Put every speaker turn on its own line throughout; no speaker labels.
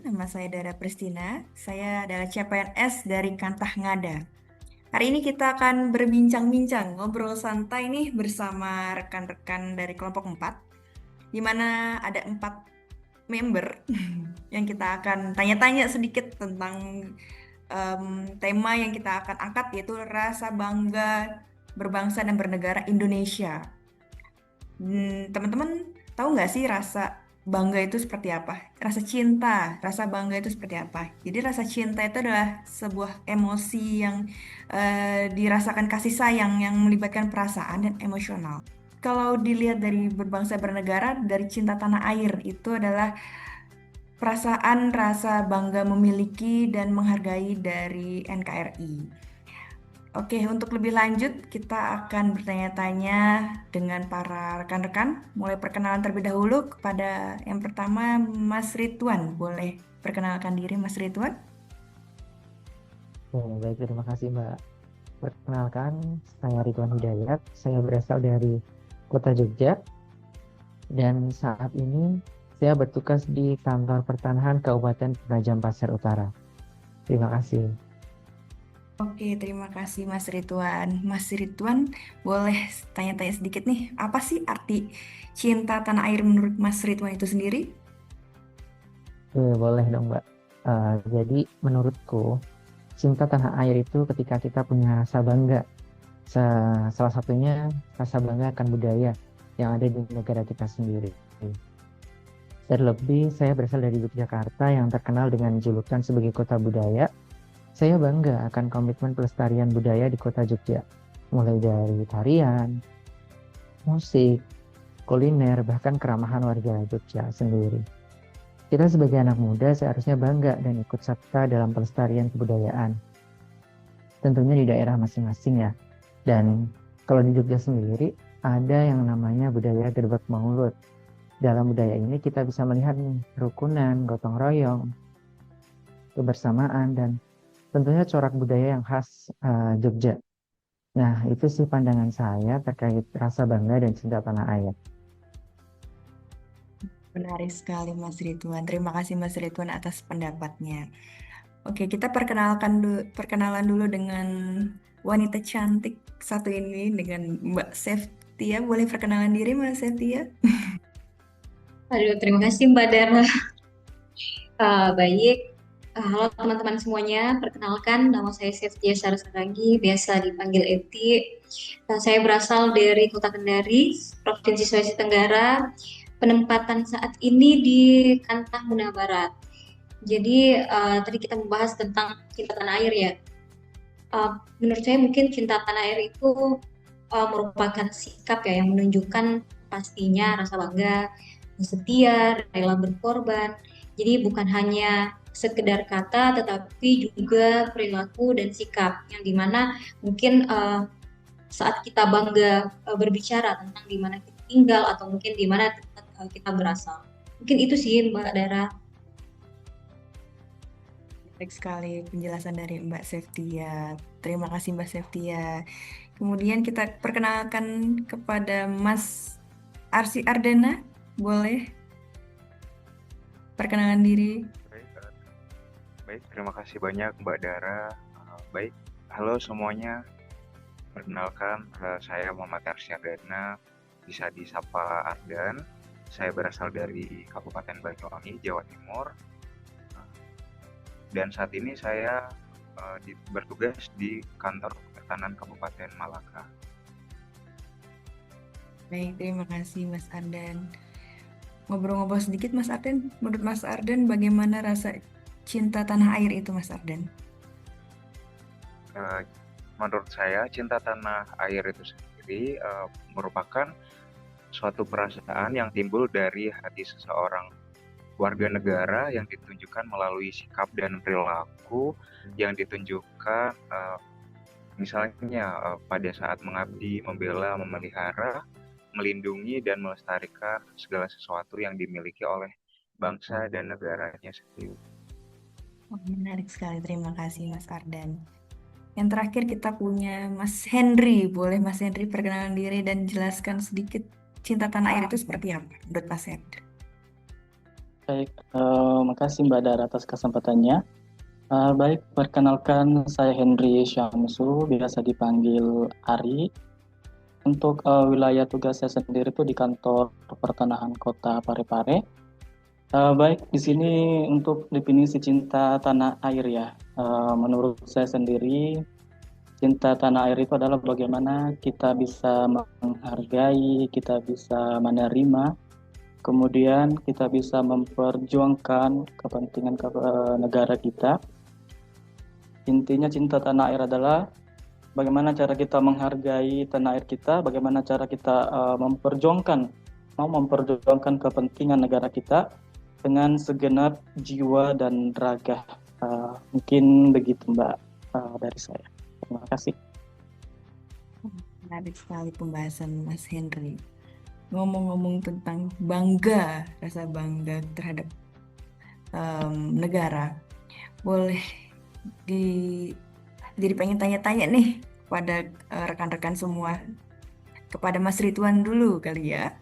nama saya Dara Pristina. Saya adalah CPNS dari Kantah Ngada. Hari ini kita akan berbincang-bincang, ngobrol santai nih bersama rekan-rekan dari kelompok 4, di mana ada 4 member yang kita akan tanya-tanya sedikit tentang em, tema yang kita akan angkat, yaitu rasa bangga berbangsa dan bernegara Indonesia. Teman-teman tahu nggak sih rasa bangga itu seperti apa? Rasa cinta, rasa bangga itu seperti apa? Jadi rasa cinta itu adalah sebuah emosi yang dirasakan kasih sayang yang melibatkan perasaan dan emosional. Kalau dilihat dari berbangsa bernegara, dari cinta tanah air itu adalah perasaan rasa bangga memiliki dan menghargai dari NKRI. Oke, untuk lebih lanjut kita akan bertanya-tanya dengan para rekan-rekan. Mulai perkenalan terlebih dahulu kepada yang pertama Mas Ridwan. Boleh perkenalkan diri Mas Ridwan?
Baik, terima kasih Mbak. Perkenalkan, saya Ridwan Hidayat. Saya berasal dari Kota Jogja dan saat ini saya bertugas di Kantor Pertanahan Kabupaten Penajam Pasir Utara. Terima kasih.
Oke, terima kasih Mas Ridwan. Mas Ridwan, boleh tanya-tanya sedikit nih, apa sih arti cinta tanah air menurut Mas Ridwan itu sendiri?
Boleh dong Mbak. Jadi menurutku, cinta tanah air itu ketika kita punya rasa bangga. Salah satunya rasa bangga akan budaya yang ada di negara kita sendiri. Terlebih, saya berasal dari Yogyakarta yang terkenal dengan julukan sebagai kota budaya. Saya bangga akan komitmen pelestarian budaya di kota Jogja, mulai dari tarian, musik, kuliner, bahkan keramahan warga Jogja sendiri. Kita sebagai anak muda seharusnya bangga dan ikut serta dalam pelestarian kebudayaan. Tentunya di daerah masing-masing ya. Dan kalau di Jogja sendiri, ada yang namanya budaya Gerbek Maulud. Dalam budaya ini kita bisa melihat nih, kerukunan, gotong royong, kebersamaan, dan tentunya corak budaya yang khas Jogja. Nah, itu sih pandangan saya terkait rasa bangga dan cinta tanah air.
Menarik sekali Mas Ridwan. Terima kasih Mas Ridwan atas pendapatnya. Oke, kita perkenalan dulu dengan wanita cantik satu ini dengan Mbak Septia. Boleh perkenalan diri Mbak Septia?
Aduh, terima kasih Mbak Dara. Baik. Halo teman-teman semuanya, perkenalkan nama saya Seftia Sarasaragi, biasa dipanggil Eti. Saya berasal dari Kota Kendari, Provinsi Sulawesi Tenggara. Penempatan saat ini di Kantah Muna Barat. Jadi tadi kita membahas tentang cinta tanah air ya. Menurut saya mungkin cinta tanah air itu merupakan sikap ya yang menunjukkan pastinya rasa bangga, setia, rela berkorban. Jadi bukan hanya sekedar kata, tetapi juga perilaku dan sikap yang dimana mungkin saat kita bangga berbicara tentang di mana kita tinggal atau mungkin di mana tempat kita berasal. Mungkin itu sih Mbak Dara.
Baik sekali penjelasan dari Mbak Septia. Terima kasih Mbak Septia. Kemudian kita perkenalkan kepada Mas Arsi Ardana. Boleh perkenalan diri.
Baik, baik, terima kasih banyak Mbak Dara. Baik, halo semuanya. Perkenalkan, saya Muhammad Arsyadana, bisa disapa Ardan. Saya berasal dari Kabupaten Banyuwangi, Jawa Timur. Dan saat ini saya bertugas di Kantor Pertanahan Kabupaten Malaka.
Baik, terima kasih Mas Ardan. Ngobrol-ngobrol sedikit Mas Ardan, menurut Mas Ardan bagaimana rasa cinta tanah air itu Mas Ardan?
Menurut saya cinta tanah air itu sendiri merupakan suatu perasaan yang timbul dari hati seseorang warga negara yang ditunjukkan melalui sikap dan perilaku yang ditunjukkan misalnya pada saat mengabdi, membela, memelihara, melindungi dan melestarikan segala sesuatu yang dimiliki oleh bangsa dan negaranya sendiri.
Oh, menarik sekali, terima kasih Mas Ardan. Yang terakhir kita punya Mas Henry. Boleh Mas Henry perkenalan diri dan jelaskan sedikit cinta tanah air itu seperti apa menurut Mas Henry?
Baik, makasih Mbak Dara atas kesempatannya. Baik, perkenalkan saya Henry Syamsu, biasa dipanggil Ari. Untuk wilayah tugas saya sendiri itu di kantor pertanahan Kota Parepare. Baik, di sini untuk definisi cinta tanah air ya. Menurut saya sendiri, cinta tanah air itu adalah bagaimana kita bisa menghargai, kita bisa menerima, kemudian kita bisa memperjuangkan kepentingan negara kita. Intinya cinta tanah air adalah bagaimana cara kita menghargai tanah air kita, bagaimana cara kita memperjuangkan kepentingan negara kita dengan segenap jiwa dan raga. Mungkin begitu Mbak dari saya. Terima kasih.
Menarik sekali pembahasan Mas Henry. Ngomong-ngomong tentang bangga, rasa bangga terhadap negara, boleh jadi pengen tanya-tanya nih kepada rekan-rekan semua, kepada Mas Ridwan dulu kali ya,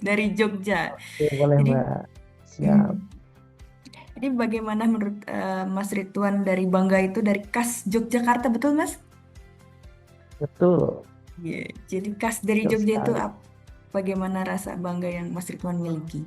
dari Jogja.
Oke, boleh
Jadi,
Mbak. Siap.
jadi bagaimana menurut Mas Ridwan dari bangga itu dari khas Yogyakarta, betul Mas?
Betul.
Iya, jadi khas dari
Betul
Jogja itu
sekali.
bagaimana rasa bangga yang Mas Ridwan miliki?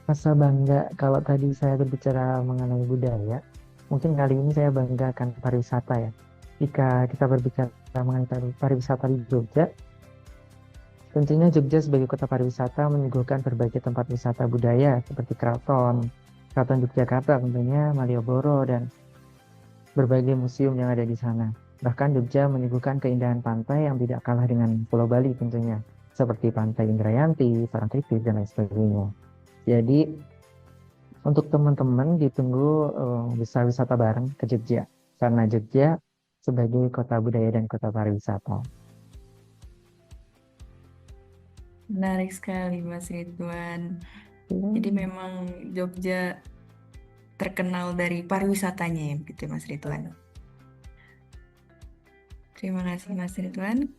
Rasa bangga, kalau tadi saya berbicara mengenai budaya, mungkin kali ini saya bangga akan pariwisata ya. Jika kita berbicara mengenai pariwisata di Jogja, tentunya Jogja sebagai kota pariwisata menyuguhkan berbagai tempat wisata budaya seperti Keraton Yogyakarta tentunya, Malioboro, dan berbagai museum yang ada di sana. Bahkan Jogja menyuguhkan keindahan pantai yang tidak kalah dengan Pulau Bali tentunya, seperti Pantai Indrayanti, Parangtritis, dan lain sebagainya. Jadi, untuk teman-teman ditunggu bisa wisata bareng ke Jogja, karena Jogja sebagai kota budaya dan kota pariwisata.
Menarik sekali Mas Ridwan. Jadi memang Jogja terkenal dari pariwisatanya ya, gitu Mas Ridwan. Terima kasih Mas Ridwan.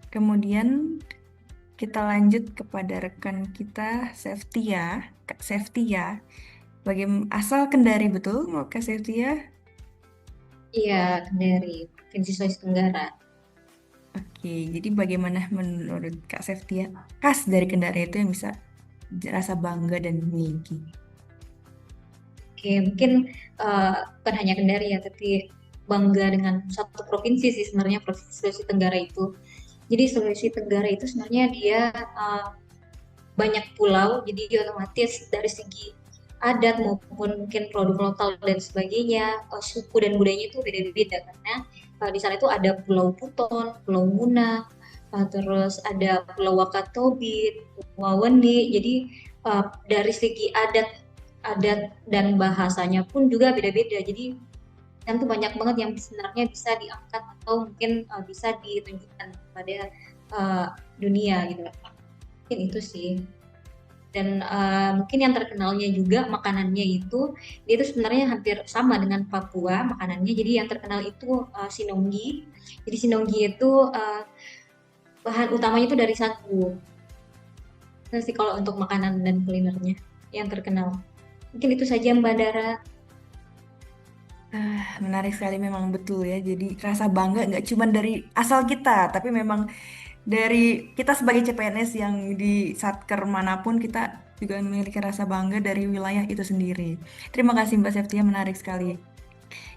Kemudian kita lanjut kepada rekan kita Seftia, Kak Seftia. Asal Kendari betul, mau Kak Seftia?
Iya, dari Provinsi Sulawesi Tenggara.
Oke, jadi bagaimana menurut Kak Seftia khas dari Kendari itu yang bisa rasa bangga dan miliki?
Oke, mungkin bukan hanya Kendari ya, tapi bangga dengan satu provinsi sih sebenarnya, Provinsi Sulawesi Tenggara itu. Jadi Sulawesi Tenggara itu sebenarnya dia banyak pulau, jadi otomatis dari segi adat maupun mungkin produk lokal dan sebagainya, suku dan budayanya itu beda-beda karena di sana itu ada Pulau Buton, Pulau Muna, terus ada Pulau Wakatobi, Wawenni. Jadi dari segi adat dan bahasanya pun juga beda-beda. Jadi kan tuh banyak banget yang sebenarnya bisa diangkat atau mungkin bisa ditunjukkan kepada dunia gitu. Mungkin itu sih. Dan mungkin yang terkenalnya juga makanannya itu dia itu sebenarnya hampir sama dengan Papua makanannya. Jadi yang terkenal itu sinonggi. Jadi sinonggi itu bahan utamanya itu dari sagu. Nah sih kalau untuk makanan dan kulinernya yang terkenal. Mungkin itu saja Mbak Dara.
Menarik sekali memang betul ya. Jadi rasa bangga nggak cuma dari asal kita, tapi memang dari kita sebagai CPNS yang di satker manapun kita juga memiliki rasa bangga dari wilayah itu sendiri. Terima kasih Mbak Septia, menarik sekali.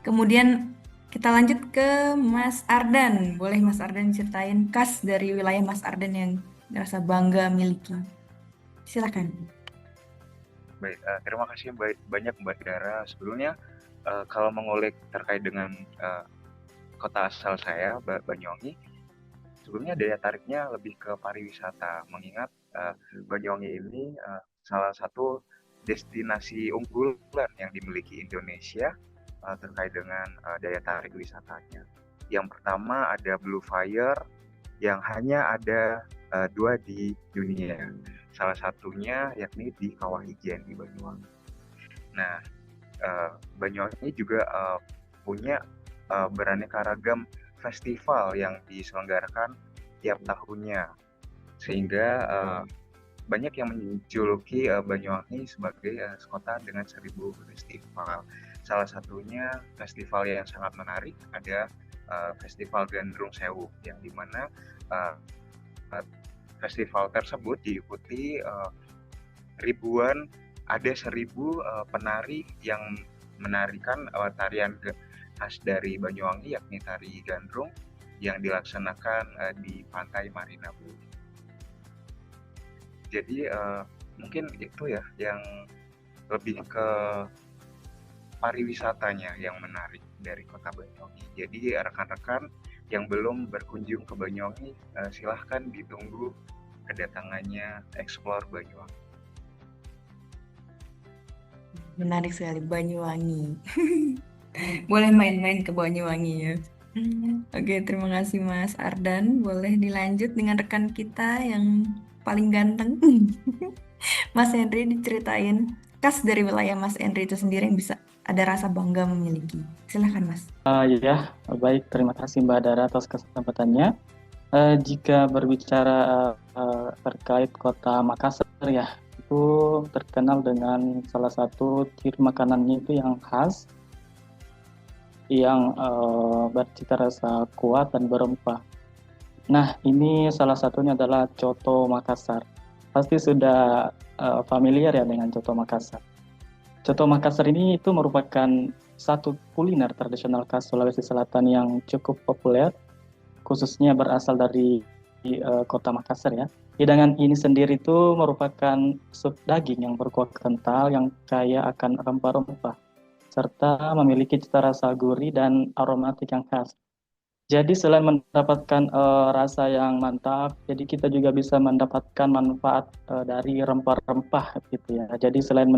Kemudian kita lanjut ke Mas Ardan. Boleh Mas Ardan ceritain khas dari wilayah Mas Ardan yang rasa bangga miliki. Silakan.
Baik, terima kasih banyak Mbak Dara. Sebelumnya kalau mengulik terkait dengan kota asal saya, Banyuwangi, sebelumnya daya tariknya lebih ke pariwisata, mengingat Banyuwangi ini salah satu destinasi unggulan yang dimiliki Indonesia terkait dengan daya tarik wisatanya. Yang pertama ada Blue Fire yang hanya ada 2 di dunia. Salah satunya yakni di Kawah Ijen di Banyuwangi. Nah, Banyuwangi juga punya beraneka ragam festival yang diselenggarakan tiap tahunnya, sehingga banyak yang menjuluki Banyuwangi sebagai kota dengan 1000 festival. Salah satunya festival yang sangat menarik ada Festival Gandrung Sewu, yang dimana festival tersebut diikuti ribuan, ada 1000 penari yang menarikan tarian khas dari Banyuwangi, yakni tari gandrung yang dilaksanakan di Pantai Marina Bu. Jadi mungkin itu ya yang lebih ke pariwisatanya yang menarik dari kota Banyuwangi. Jadi rekan-rekan yang belum berkunjung ke Banyuwangi, silahkan ditunggu kedatangannya Explore Banyuwangi.
Menarik sekali Banyuwangi. Boleh main-main ke Banyuwangi ya. Oke, terima kasih Mas Ardan. Boleh dilanjut dengan rekan kita yang paling ganteng. Mas Henry, diceritain khas dari wilayah Mas Henry itu sendiri yang bisa ada rasa bangga memiliki. Silahkan Mas.
Ya, baik. Terima kasih Mbak Dara atas kesempatannya. Jika berbicara terkait kota Makassar ya, itu terkenal dengan salah satu ciri makanannya itu yang khas, yang bercita rasa kuat dan berempah. Nah, ini salah satunya adalah coto Makassar. Pasti sudah familiar ya dengan coto Makassar. Coto Makassar ini itu merupakan satu kuliner tradisional khas Sulawesi Selatan yang cukup populer, khususnya berasal dari kota Makassar ya. Hidangan ini sendiri itu merupakan sup daging yang berkuah kental yang kaya akan rempah-rempah, serta memiliki cita rasa gurih dan aromatik yang khas. Jadi selain mendapatkan rasa yang mantap, jadi kita juga bisa mendapatkan manfaat dari rempah-rempah gitu ya. Jadi selain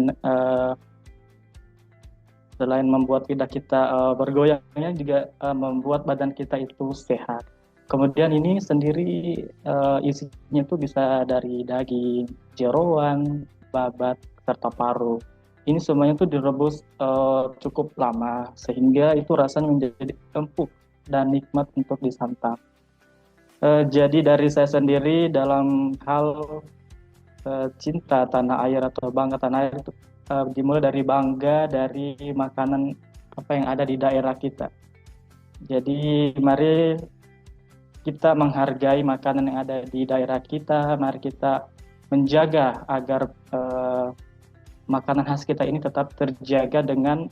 membuat lidah kita bergoyangnya juga membuat badan kita itu sehat. Kemudian ini sendiri isinya itu bisa dari daging, jeroan, babat, serta paru. Ini semuanya itu direbus cukup lama sehingga itu rasanya menjadi empuk dan nikmat untuk disantap. Jadi dari saya sendiri dalam hal cinta tanah air atau bangga tanah air itu dimulai dari bangga dari makanan apa yang ada di daerah kita. Jadi mari kita menghargai makanan yang ada di daerah kita, mari kita menjaga agar makanan khas kita ini tetap terjaga dengan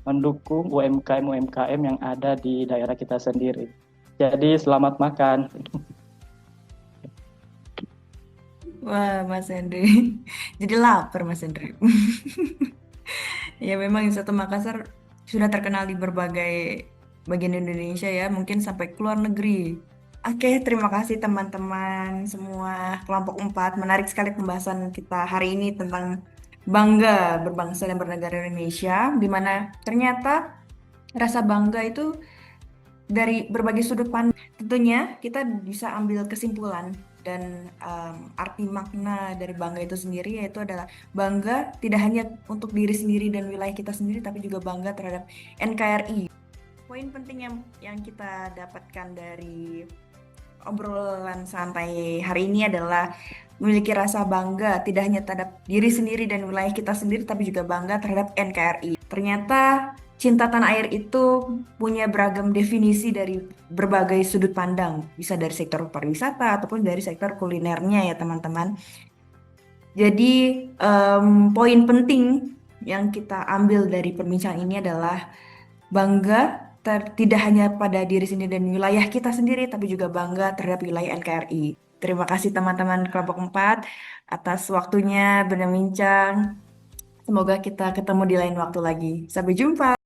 mendukung UMKM yang ada di daerah kita sendiri. Jadi selamat makan.
Wah, Mas Henry. Jadi lapar Mas Henry. Ya memang Soto Makassar sudah terkenal di berbagai bagian Indonesia ya, mungkin sampai ke luar negeri. Oke, terima kasih teman-teman semua kelompok 4. Menarik sekali pembahasan kita hari ini tentang bangga berbangsa dan bernegara Indonesia, di mana ternyata rasa bangga itu dari berbagai sudut pandang. Tentunya kita bisa ambil kesimpulan dan arti makna dari bangga itu sendiri, yaitu adalah bangga tidak hanya untuk diri sendiri dan wilayah kita sendiri, tapi juga bangga terhadap NKRI. Poin penting yang kita dapatkan dari obrolan santai hari ini adalah memiliki rasa bangga tidak hanya terhadap diri sendiri dan wilayah kita sendiri, tapi juga bangga terhadap NKRI. Ternyata cinta tanah air itu punya beragam definisi dari berbagai sudut pandang, bisa dari sektor pariwisata ataupun dari sektor kulinernya ya teman-teman. Jadi poin penting yang kita ambil dari perbincangan ini adalah bangga tidak hanya pada diri sendiri dan wilayah kita sendiri, tapi juga bangga terhadap wilayah NKRI. Terima kasih teman-teman kelompok 4 atas waktunya berbincang. Semoga kita ketemu di lain waktu lagi. Sampai jumpa.